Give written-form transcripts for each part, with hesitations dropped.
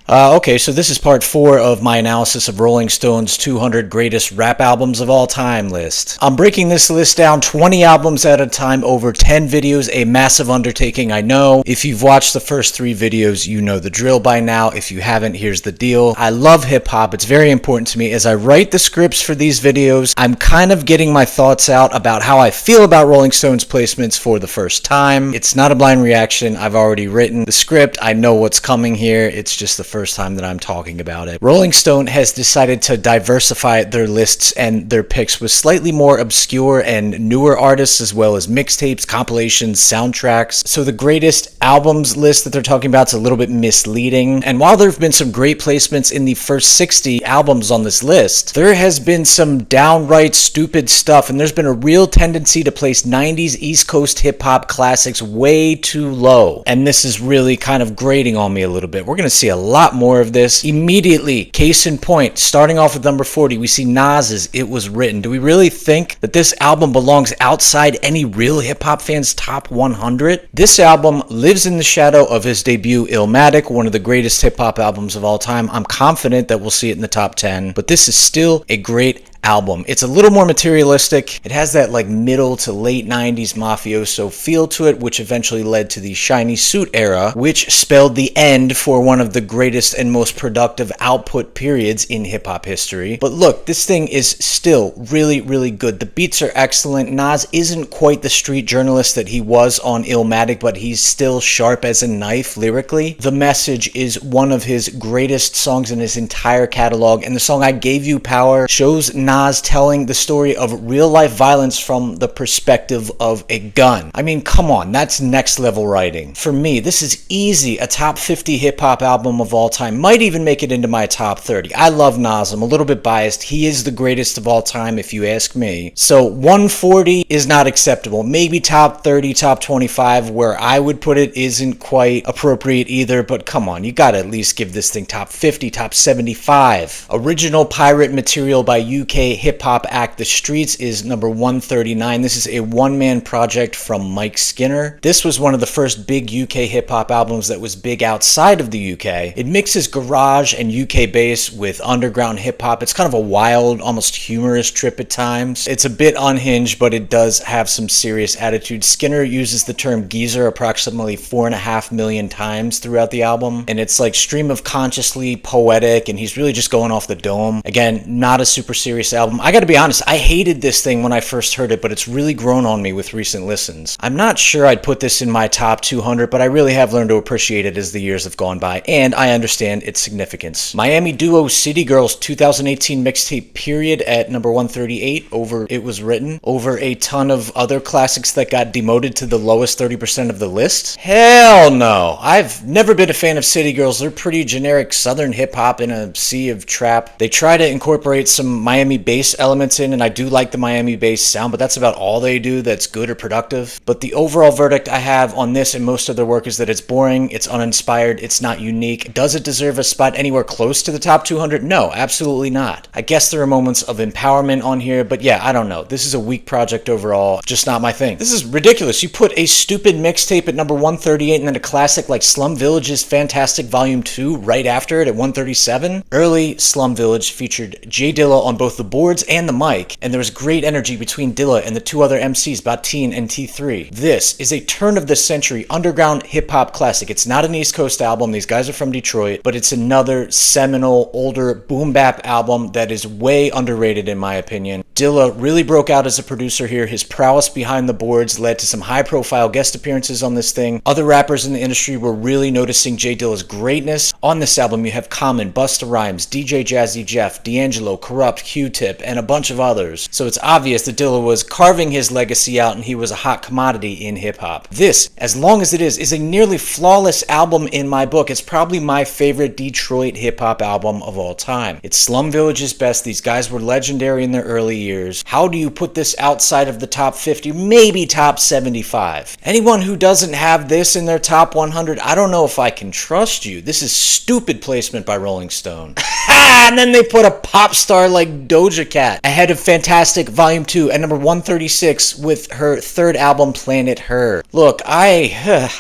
Okay, so this is part 4 of my analysis of Rolling Stone's 200 greatest rap albums of all time list. I'm breaking this list down 20 albums at a time over 10 videos, a massive undertaking, I know. If you've watched the first 3 videos, you know the drill by now. If you haven't, here's the deal. I love hip-hop. It's very important to me. As I write the scripts for these videos, I'm kind of getting my thoughts out about how I feel about Rolling Stone's placements for the first time. It's not a blind reaction. I've already written the script. I know what's coming here. It's just the first time that I'm talking about it. Rolling Stone has decided to diversify their lists and their picks with slightly more obscure and newer artists, as well as mixtapes, compilations, soundtracks. So the greatest albums list that they're talking about is a little bit misleading. And while there have been some great placements in the first 60 albums on this list, there has been some downright stupid stuff, and there's been a real tendency to place 90s East Coast hip-hop classics way too low. And this is really kind of grating on me a little bit. We're going to see a lot more of this immediately. Case in point, starting off with number 40, we see Nas's It Was Written. Do we really think that this album belongs outside any real hip-hop fan's top 100? This album lives in the shadow of his debut Illmatic, one of the greatest hip-hop albums of all time. I'm confident that we'll see it in the top 10, but this is still a great album. It's a little more materialistic. It has that like middle to late 90s mafioso feel to it, which eventually led to the shiny suit era, which spelled the end for one of the greatest and most productive output periods in hip-hop history. But look, this thing is still really, really good. The beats are excellent. Nas isn't quite the street journalist that he was on Illmatic, but he's still sharp as a knife lyrically. The Message is one of his greatest songs in his entire catalog, and the song I Gave You Power shows Nas telling the story of real-life violence from the perspective of a gun. I mean, come on, that's next-level writing. For me, this is easy a top 50 hip-hop album of all time. Might even make it into my top 30. I love Nas. I'm a little bit biased. He is the greatest of all time, if you ask me. So 140 is not acceptable. Maybe top 30, top 25, where I would put it isn't quite appropriate either, but come on, you gotta at least give this thing top 50, top 75. Original pirate material by UK hip-hop act The Streets is number 139. This is a one-man project from Mike Skinner. This was one of the first big UK hip-hop albums that was big outside of the UK. It mixes garage and UK bass with underground hip-hop. It's kind of a wild, almost humorous trip at times. It's a bit unhinged, but it does have some serious attitude. Skinner uses the term geezer approximately 4.5 million times throughout the album, and it's like stream of consciously poetic, and he's really just going off the dome. Again, not a super serious album. I gotta be honest, I hated this thing when I first heard it, but it's really grown on me with recent listens. I'm not sure I'd put this in my top 200, but I really have learned to appreciate it as the years have gone by, and I understand its significance. Miami duo City Girls 2018 mixtape period at number 138 over It Was Written, over a ton of other classics that got demoted to the lowest 30% of the list. Hell no. I've never been a fan of City Girls. They're pretty generic southern hip-hop in a sea of trap. They try to incorporate some Miami bass elements in, and I do like the Miami bass sound, but that's about all they do that's good or productive. But the overall verdict I have on this and most of their work is that it's boring, it's uninspired, it's not unique. Does it deserve a spot anywhere close to the top 200? No, absolutely not. I guess there are moments of empowerment on here, but yeah, I don't know. This is a weak project overall, just not my thing. This is ridiculous. You put a stupid mixtape at number 138 and then a classic like Slum Village's Fantastic Volume 2 right after it at 137. Early Slum Village featured J Dilla on both the boards and the mic, and there was great energy between Dilla and the two other MCs, Bateen and T3. This is a turn-of-the-century underground hip-hop classic. It's not an East Coast album. These guys are from Detroit, but it's another seminal, older boom-bap album that is way underrated in my opinion. Dilla really broke out as a producer here. His prowess behind the boards led to some high-profile guest appearances on this thing. Other rappers in the industry were really noticing J Dilla's greatness. On this album, you have Common, Busta Rhymes, DJ Jazzy Jeff, D'Angelo, Corrupt, Q-Tip, and a bunch of others. So it's obvious that Dilla was carving his legacy out and he was a hot commodity in hip-hop. This, as long as it is a nearly flawless album in my book. It's probably my favorite Detroit hip-hop album of all time. It's Slum Village's best. These guys were legendary in their early years. How do you put this outside of the top 50, maybe top 75? Anyone who doesn't have this in their top 100, I don't know if I can trust you. This is stupid placement by Rolling Stone. And then they put a pop star like Doja Cat ahead of Fantastic Volume 2 at number 136 with her third album, Planet Her. Look, I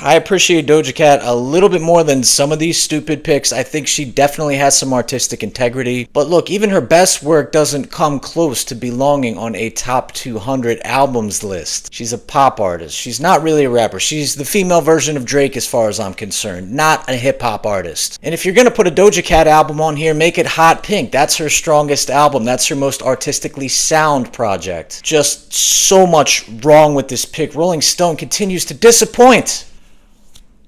appreciate Doja Cat a little bit more than some of these stupid picks. I think she definitely has some artistic integrity. But look, even her best work doesn't come close to belonging on a top 200 albums list. She's a pop artist. She's not really a rapper. She's the female version of Drake as far as I'm concerned, not a hip-hop artist. And if you're gonna put a Doja Cat album on here, make it Hot Pink. That's her strongest album. That's her most artistically sound project. Just so much wrong with this pick. Rolling Stone continues to disappoint.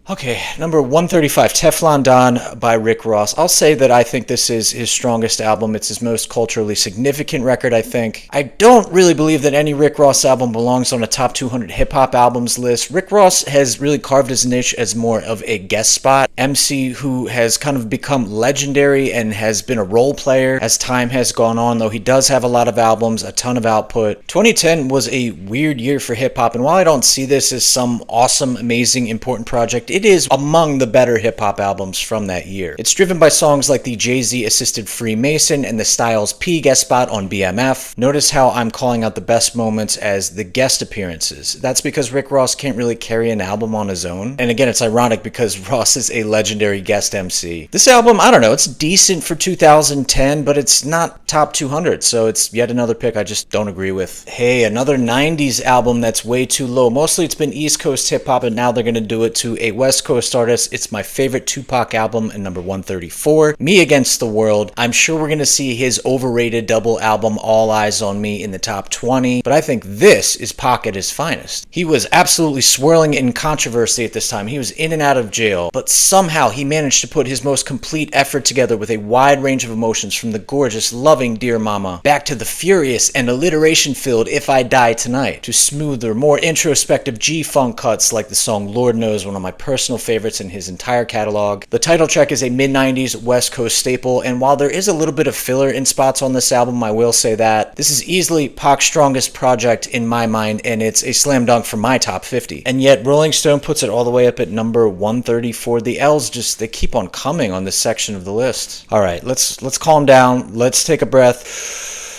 Okay, number 135, Teflon Don by Rick Ross. I'll say that I think this is his strongest album. It's his most culturally significant record, I think. I don't really believe that any Rick Ross album belongs on a top 200 hip-hop albums list. Rick Ross has really carved his niche as more of a guest spot MC who has kind of become legendary and has been a role player as time has gone on, though he does have a lot of albums, a ton of output. 2010 was a weird year for hip-hop, and while I don't see this as some awesome, amazing, important project, it is among the better hip-hop albums from that year. It's driven by songs like the Jay-Z assisted Freemason and the Styles P guest spot on BMF. Notice how I'm calling out the best moments as the guest appearances. That's because Rick Ross can't really carry an album on his own. And again, it's ironic because Ross is a legendary guest MC. This album, I don't know, it's decent for 2010, but it's not top 200, so it's yet another pick I just don't agree with. Hey, another 90s album that's way too low. Mostly it's been East Coast hip-hop, and now they're gonna do it to a West Coast artist. It's my favorite Tupac album at number 134, Me Against the World. I'm sure we're going to see his overrated double album, All Eyes on Me, in the top 20, but I think this is Pac at his finest. He was absolutely swirling in controversy at this time. He was in and out of jail, but somehow he managed to put his most complete effort together with a wide range of emotions, from the gorgeous, loving Dear Mama, back to the furious and alliteration-filled If I Die Tonight, to smoother, more introspective G-funk cuts like the song Lord Knows, one of my personal favorites in his entire catalog. The title track is a mid-90s West Coast staple, and while there is a little bit of filler in spots on this album, I will say that this is easily Pac's strongest project in my mind, and it's a slam dunk for my top 50. And yet Rolling Stone puts it all the way up at number 134. The L's just, they keep on coming on this section of the list. All right, let's calm down. Let's take a breath.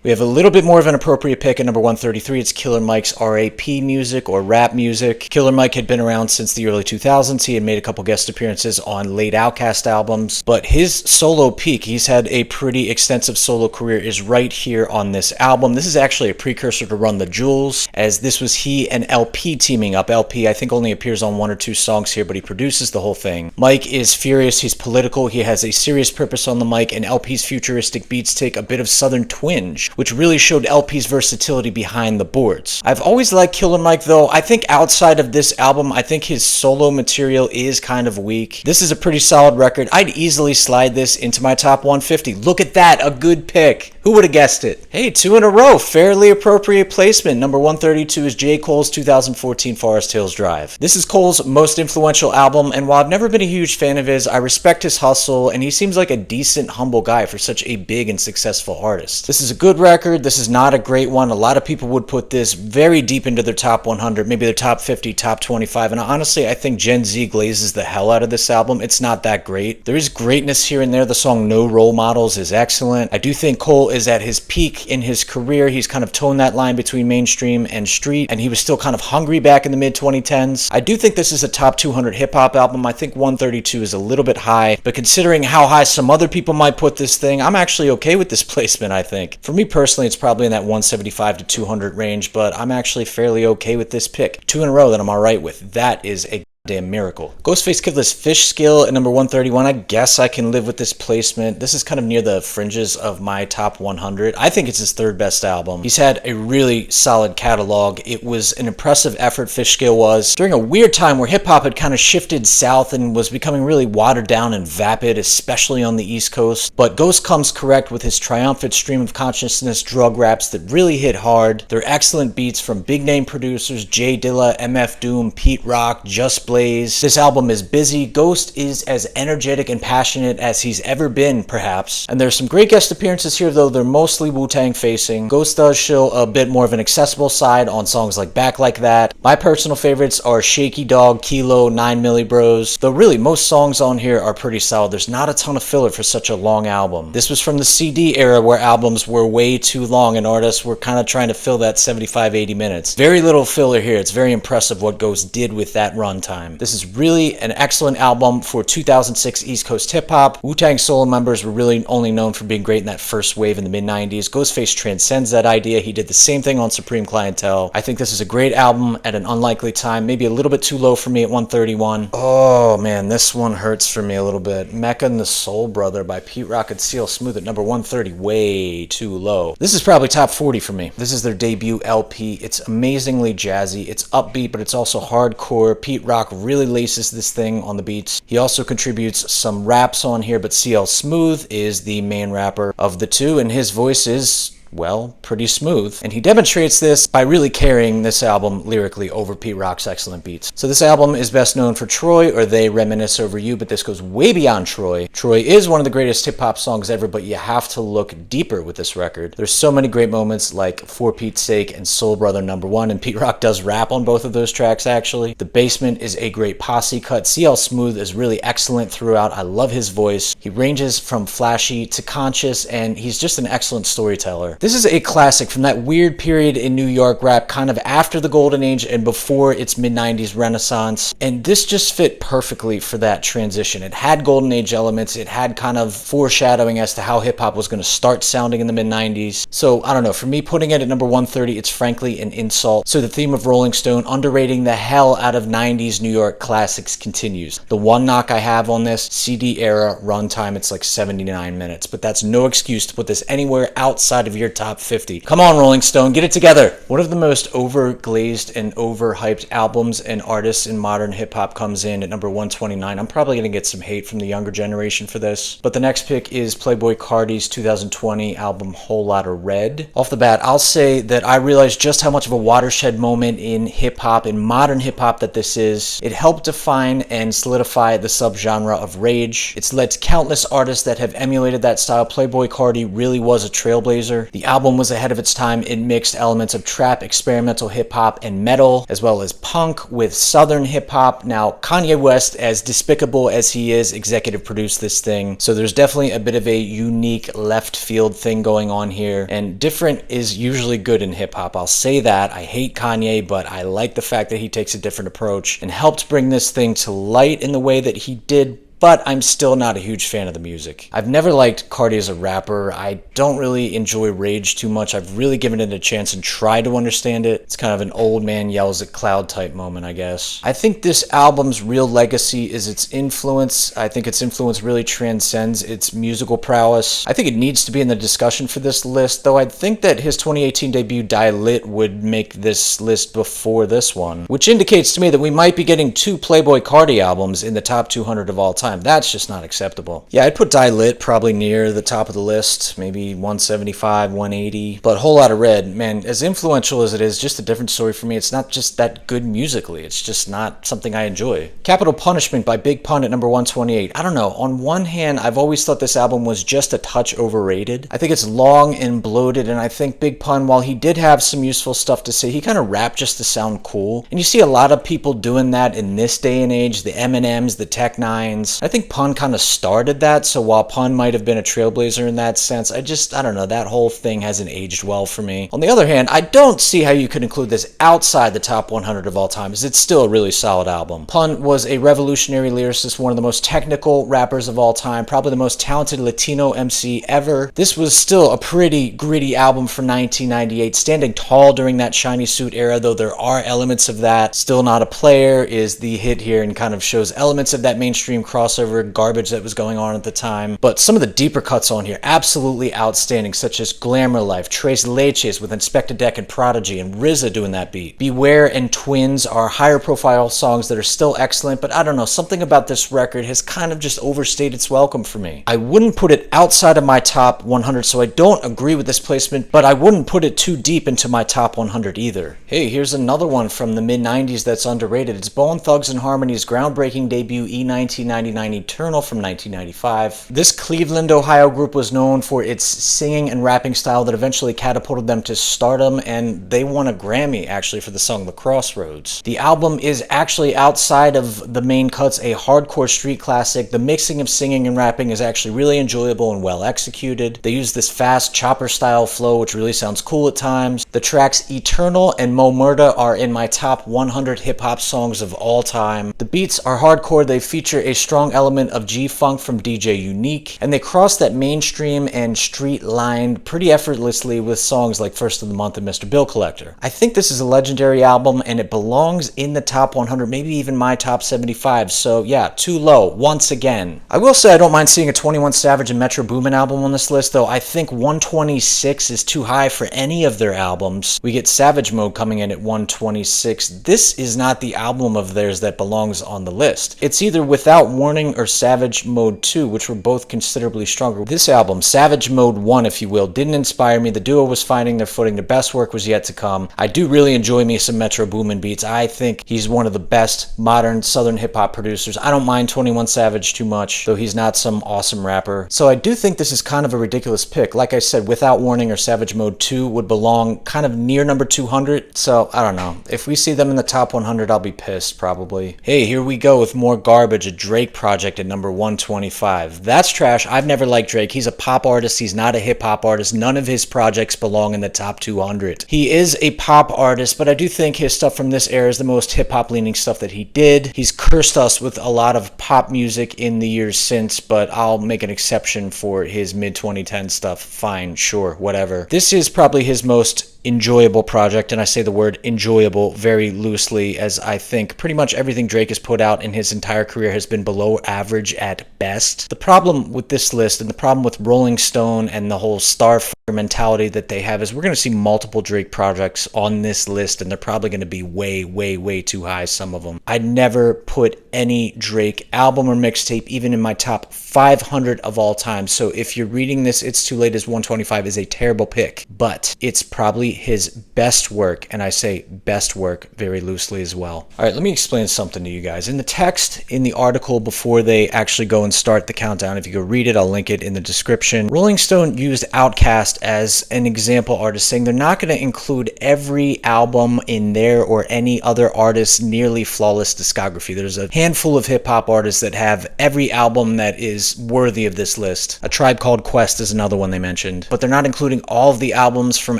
We have a little bit more of an appropriate pick at number 133. It's Killer Mike's R.A.P. music, or rap music. Killer Mike had been around since the early 2000s. He had made a couple guest appearances on late Outkast albums, but his solo peak, he's had a pretty extensive solo career, is right here on this album. This is actually a precursor to Run the Jewels, as this was he and LP teaming up. LP, I think, only appears on one or two songs here, but he produces the whole thing. Mike is furious, he's political, he has a serious purpose on the mic, and LP's futuristic beats take a bit of southern twinge, which really showed LP's versatility behind the boards. I've always liked Killer Mike, though. I think outside of this album, I think his solo material is kind of weak. This is a pretty solid record. I'd easily slide this into my top 150. Look at that, a good pick. Who would have guessed it? Hey, 2 in a row, fairly appropriate placement. Number 132 is J. Cole's 2014 Forest Hills Drive. This is Cole's most influential album, and while I've never been a huge fan of his, I respect his hustle, and he seems like a decent, humble guy for such a big and successful artist. This is a good record. This is not a great one. A lot of people would put this very deep into their top 100, maybe their top 50, top 25, and honestly, I think Gen Z glazes the hell out of this album. It's not that great. There is greatness here and there. The song No Role Models is excellent. I do think Cole is at his peak in his career. He's kind of toned that line between mainstream and street, and he was still kind of hungry back in the mid-2010s. I do think this is a top 200 hip-hop album. I think 132 is a little bit high, but considering how high some other people might put this thing, I'm actually okay with this placement, I think. For me personally, it's probably in that 175 to 200 range, but I'm actually fairly okay with this pick. 2 in a row that I'm alright with. That is a damn miracle. Ghostface Killah's Fish Skill at number 131. I guess I can live with this placement. This is kind of near the fringes of my top 100. I think it's his third best album. He's had a really solid catalog. It was an impressive effort, Fish Skill was, during a weird time where hip-hop had kind of shifted south and was becoming really watered down and vapid, especially on the East Coast. But Ghost comes correct with his triumphant stream of consciousness drug raps that really hit hard. They're excellent beats from big-name producers Jay Dilla, MF Doom, Pete Rock, Just blaze. This album is busy. Ghost is as energetic and passionate as he's ever been, perhaps. And there's some great guest appearances here, though they're mostly Wu-Tang facing. Ghost does show a bit more of an accessible side on songs like Back Like That. My personal favorites are Shaky Dog, Killah, 9 Milli Bros. Though really, most songs on here are pretty solid. There's not a ton of filler for such a long album. This was from the CD era where albums were way too long and artists were kind of trying to fill that 75-80 minutes. Very little filler here. It's very impressive what Ghost did with that runtime. This is really an excellent album for 2006 East Coast hip-hop. Wu-Tang solo members were really only known for being great in that first wave in the mid-90s. Ghostface transcends that idea. He did the same thing on Supreme Clientele. I think this is a great album at an unlikely time. Maybe a little bit too low for me at 131. Oh man, this one hurts for me a little bit. Mecca and the Soul Brother by Pete Rock and CL Smooth at number 130. Way too low. This is probably top 40 for me. This is their debut LP. It's amazingly jazzy. It's upbeat, but it's also hardcore. Pete Rock really laces this thing on the beats. He also contributes some raps on here, but CL Smooth is the main rapper of the two, and his voice is, well, pretty smooth. And he demonstrates this by really carrying this album lyrically over Pete Rock's excellent beats. So this album is best known for Troy, or They Reminisce Over You, but this goes way beyond Troy. Troy is one of the greatest hip-hop songs ever, but you have to look deeper with this record. There's so many great moments like For Pete's Sake and Soul Brother #1, and Pete Rock does rap on both of those tracks, actually. The Basement is a great posse cut. CL Smooth is really excellent throughout. I love his voice. He ranges from flashy to conscious, and he's just an excellent storyteller. This is a classic from that weird period in New York rap, kind of after the golden age and before its mid-90s renaissance, and this just fit perfectly for that transition. It had golden age elements, it had kind of foreshadowing as to how hip-hop was going to start sounding in the mid-90s. So, I don't know, for me, putting it at number 130, it's frankly an insult. So the theme of Rolling Stone underrating the hell out of 90s New York classics continues. The one knock I have on this, CD era runtime, it's like 79 minutes, but that's no excuse to put this anywhere outside of your top 50. Come on, Rolling Stone, get it together. One of the most overglazed and overhyped albums and artists in modern hip-hop comes in at number 129. I'm probably going to get some hate from the younger generation for this, but the next pick is Playboi Carti's 2020 album Whole Lotta Red. Off the bat, I'll say that I realized just how much of a watershed moment in hip-hop, in modern hip-hop, that this is. It helped define and solidify the subgenre of rage. It's led to countless artists that have emulated that style. Playboi Carti really was a trailblazer. The album was ahead of its time. It mixed elements of trap, experimental hip-hop, and metal, as well as punk with southern hip-hop. Now, Kanye West, as despicable as he is, executive produced this thing, so there's definitely a bit of a unique left field thing going on here, and different is usually good in hip-hop. I'll say that. I hate Kanye, but I like the fact that he takes a different approach and helped bring this thing to light in the way that he did, but I'm still not a huge fan of the music. I've never liked Carti as a rapper. I don't really enjoy Rage too much. I've really given it a chance and tried to understand it. It's kind of an old man yells at cloud type moment, I guess. I think this album's real legacy is its influence. I think its influence really transcends its musical prowess. I think it needs to be in the discussion for this list, though I'd think that his 2018 debut Die Lit would make this list before this one, which indicates to me that we might be getting two Playboi Carti albums in the top 200 of all time. That's just not acceptable. Yeah, I'd put Die Lit probably near the top of the list, maybe 175, 180. But Whole Lotta Red, man, as influential as it is, just a different story for me. It's not just that good musically. It's just not something I enjoy. Capital Punishment by Big Pun at number 128. I don't know. On one hand, I've always thought this album was just a touch overrated. I think it's long and bloated, and I think Big Pun, while he did have some useful stuff to say, he kind of rapped just to sound cool. And you see a lot of people doing that in this day and age, the Eminems, the Tech Nines. I think Pun kind of started that, so while Pun might have been a trailblazer in that sense, I don't know, that whole thing hasn't aged well for me. On the other hand, I don't see how you could include this outside the top 100 of all time, as it's still a really solid album. Pun was a revolutionary lyricist, one of the most technical rappers of all time, probably the most talented Latino MC ever. This was still a pretty gritty album for 1998, standing tall during that shiny suit era, though there are elements of that. Still Not a Player is the hit here and kind of shows elements of that mainstream crossover crossover garbage that was going on at the time. But some of the deeper cuts on here, absolutely outstanding, such as Glamour Life, Tres Leches with Inspector Deck and Prodigy, and RZA doing that beat. Beware and Twins are higher profile songs that are still excellent, but I don't know, something about this record has kind of just overstayed its welcome for me. I wouldn't put it outside of my top 100, so I don't agree with this placement, but I wouldn't put it too deep into my top 100 either. Hey, here's another one from the mid-90s that's underrated. It's Bone Thugs and Harmony's groundbreaking debut E1999 Eternal from 1995. This Cleveland, Ohio group was known for its singing and rapping style that eventually catapulted them to stardom, and they won a Grammy actually for the song The Crossroads. The album is actually, outside of the main cuts, a hardcore street classic. The mixing of singing and rapping is actually really enjoyable and well executed. They use this fast chopper style flow which really sounds cool at times. The tracks Eternal and Mo Murda are in my top 100 hip-hop songs of all time. The beats are hardcore, they feature a strong element of G-Funk from DJ Unique, and they cross that mainstream and street line pretty effortlessly with songs like First of the Month and Mr. Bill Collector. I think this is a legendary album and it belongs in the top 100, maybe even my top 75, so yeah, too low, once again. I will say I don't mind seeing a 21 Savage and Metro Boomin album on this list, though I think 126 is too high for any of their albums. We get Savage Mode coming in at 126. This is not the album of theirs that belongs on the list. It's either Without Warning or Savage Mode 2, which were both considerably stronger. This album, Savage Mode 1 if you will, didn't inspire me. The duo was finding their footing. The best work was yet to come. I do really enjoy me some Metro Boomin beats. I think he's one of the best modern southern hip-hop producers. I don't mind 21 Savage too much, though he's not some awesome rapper. So I do think this is kind of a ridiculous pick. Like I said, Without Warning or Savage Mode 2 would belong kind of near number 200, so I don't know. If we see them in the top 100, I'll be pissed, probably. Hey, here we go with more garbage, a Drake project at number 125. That's trash. I've never liked Drake. He's a pop artist. He's not a hip-hop artist. None of his projects belong in the top 200. He is a pop artist, but I do think his stuff from this era is the most hip-hop leaning stuff that he did. He's cursed us with a lot of pop music in the years since, but I'll make an exception for his mid-2010 stuff. Fine, sure, whatever. This is probably his most enjoyable project, and I say the word enjoyable very loosely, as I think pretty much everything Drake has put out in his entire career has been below average at best. The problem with this list and the problem with Rolling Stone and the whole starfucker mentality that they have is we're going to see multiple Drake projects on this list, and they're probably going to be way too high, some of them. I'd never put any Drake album or mixtape even in my top 500 of all time, so if you're reading this, It's Too Late as 125 is a terrible pick, but it's probably his best work, and I say best work very loosely as well. Alright, let me explain something to you guys. In the text, in the article before they actually go and start the countdown, if you go read it, I'll link it in the description. Rolling Stone used Outkast as an example artist, saying they're not going to include every album in their or any other artist's nearly flawless discography. There's a handful of hip-hop artists that have every album that is worthy of this list. A Tribe Called Quest is another one they mentioned, but they're not including all of the albums from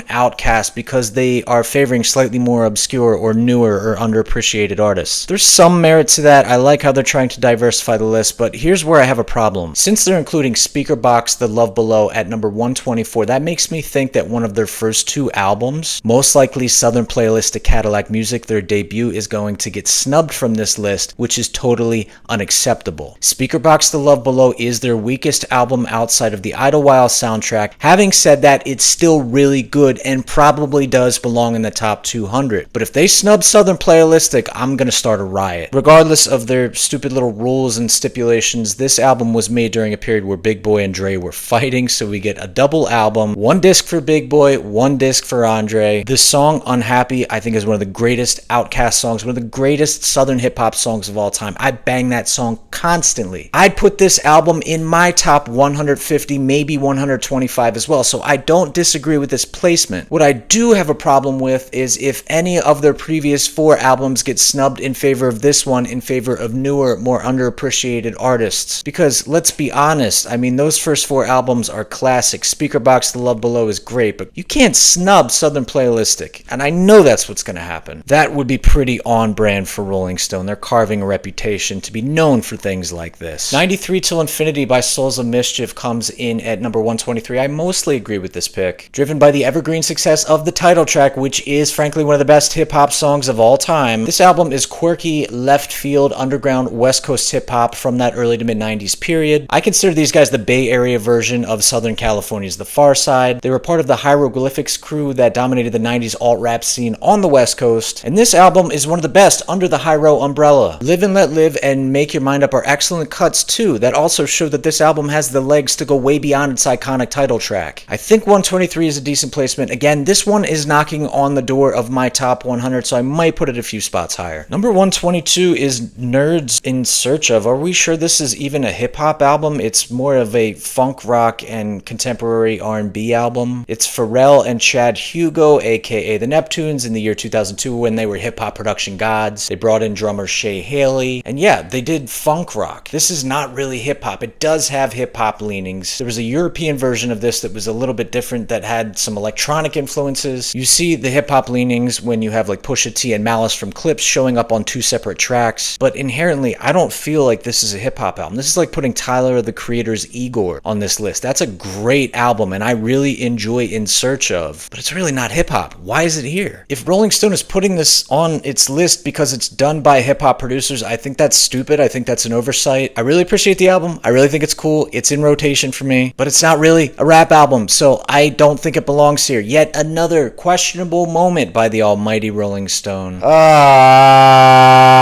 Outkast because they are favoring slightly more obscure or newer or underappreciated artists. There's some merit to that. I like how they're trying to diversify the list, but here's where I have a problem. Since they're including Speakerboxxx, The Love Below at number 124, that makes me think that one of their first two albums, most likely Southern Playlist to Cadillac Music, their debut, is going to get snubbed from this list, which is totally unacceptable. Speakerboxxx, The Love Below is their weakest album outside of the Idlewild soundtrack. Having said that, it's still really good and probably does belong in the top 200. But if they snub Southern Playalistic, I'm gonna start a riot. Regardless of their stupid little rules and stipulations, this album was made during a period where Big Boi and Dre were fighting, so we get a double album, one disc for Big Boi, one disc for Andre. The song Unhappy, I think, is one of the greatest Outkast songs, one of the greatest Southern hip-hop songs of all time. I bang that song constantly. I'd put this album in my top 150, maybe 125 as well, so I don't disagree with this placement. What I do have a problem with is if any of their previous four albums get snubbed in favor of this one in favor of newer, more underappreciated artists. Because let's be honest, I mean, those first four albums are classics. Speakerboxxx, The Love Below is great, but you can't snub Southern Playalistic, and I know that's what's going to happen. That would be pretty on brand for Rolling Stone. They're carving a reputation to be known for things like this. 93 Till Infinity by Souls of Mischief comes in at number 123. I mostly agree with this pick. Driven by the evergreen success regardless of the title track, which is frankly one of the best hip-hop songs of all time. This album is quirky, left field, underground, West Coast hip-hop from that early to mid-90s period. I consider these guys the Bay Area version of Southern California's The Far Side. They were part of the Hieroglyphics crew that dominated the 90s alt-rap scene on the West Coast, and this album is one of the best under the Hyro umbrella. Live and Let Live and Make Your Mind Up are excellent cuts too, that also show that this album has the legs to go way beyond its iconic title track. I think 123 is a decent placement. Again, this one is knocking on the door of my top 100, so I might put it a few spots higher. Number 122 is N.E.R.D's In Search Of. Are we sure this is even a hip-hop album? It's more of a funk rock and contemporary R&B album. It's Pharrell and Chad Hugo, aka the Neptunes, in the year 2002 when they were hip-hop production gods. They brought in drummer Shay Haley, and yeah, they did funk rock. This is not really hip-hop. It does have hip-hop leanings. There was a European version of this that was a little bit different, that had some electronic influences. You see the hip-hop leanings when you have like Pusha T and Malice from Clips showing up on two separate tracks, but inherently I don't feel like this is a hip-hop album. This is like putting Tyler, the Creator's Igor on this list. That's a great album and I really enjoy In Search Of, but it's really not hip-hop. Why is it here? If Rolling Stone is putting this on its list because it's done by hip-hop producers, I think that's stupid. I think that's an oversight. I really appreciate the album. I really think it's cool. It's in rotation for me, but it's not really a rap album, so I don't think it belongs here. Yet another questionable moment by the almighty Rolling Stone.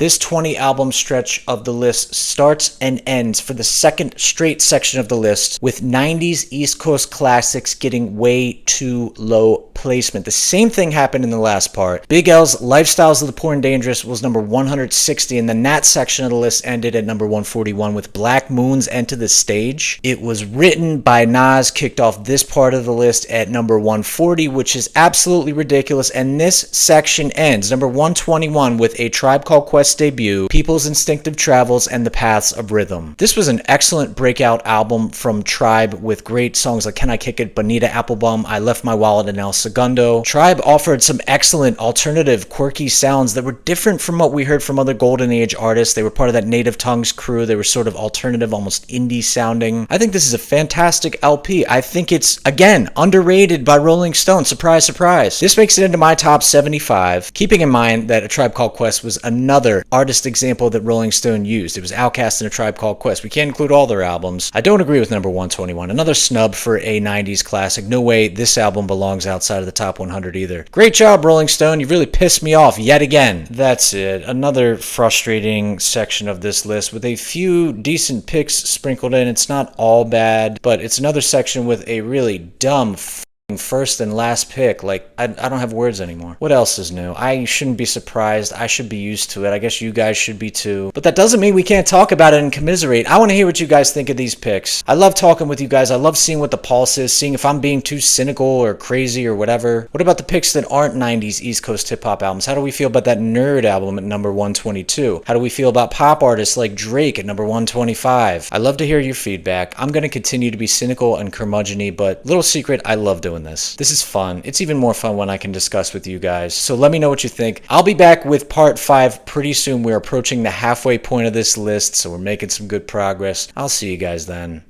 This 20 album stretch of the list starts and ends for the second straight section of the list with 90s East Coast classics getting way too low placement. The same thing happened in the last part. Big L's Lifestyles of the Poor and Dangerous was number 160, and then that section of the list ended at number 141 with Black Moon's Enter the Stage. It was written by Nas, kicked off this part of the list at number 140, which is absolutely ridiculous, and this section ends number 121 with A Tribe Called Quest debut, People's Instinctive Travels, and The Paths of Rhythm. This was an excellent breakout album from Tribe with great songs like Can I Kick It, Bonita Applebum, I Left My Wallet, and El Segundo. Tribe offered some excellent alternative quirky sounds that were different from what we heard from other Golden Age artists. They were part of that Native Tongues crew. They were sort of alternative, almost indie sounding. I think this is a fantastic LP. I think it's, again, underrated by Rolling Stone. Surprise, surprise. This makes it into my top 75, keeping in mind that A Tribe Called Quest was another artist example that Rolling Stone used. It was Outkast and A Tribe Called Quest. We can't include all their albums. I don't agree with number 121. Another snub for a 90s classic. No way this album belongs outside of the top 100 either. Great job, Rolling Stone. You've really pissed me off yet again. That's it. Another frustrating section of this list with a few decent picks sprinkled in. It's not all bad, but it's another section with a really dumb first and last pick. Like, I don't have words anymore. What else is new? I shouldn't be surprised. I should be used to it. I guess you guys should be too. But that doesn't mean we can't talk about it and commiserate. I want to hear what you guys think of these picks. I love talking with you guys. I love seeing what the pulse is, seeing if I'm being too cynical or crazy or whatever. What about the picks that aren't 90s East Coast hip-hop albums? How do we feel about that N.E.R.D album at number 122? How do we feel about pop artists like Drake at number 125? I love to hear your feedback. I'm going to continue to be cynical and curmudgeon-y, but little secret, I love doing this. This is fun. It's even more fun when I can discuss with you guys. So let me know what you think. I'll be back with part 5 pretty soon. We're approaching the halfway point of this list, so we're making some good progress. I'll see you guys then.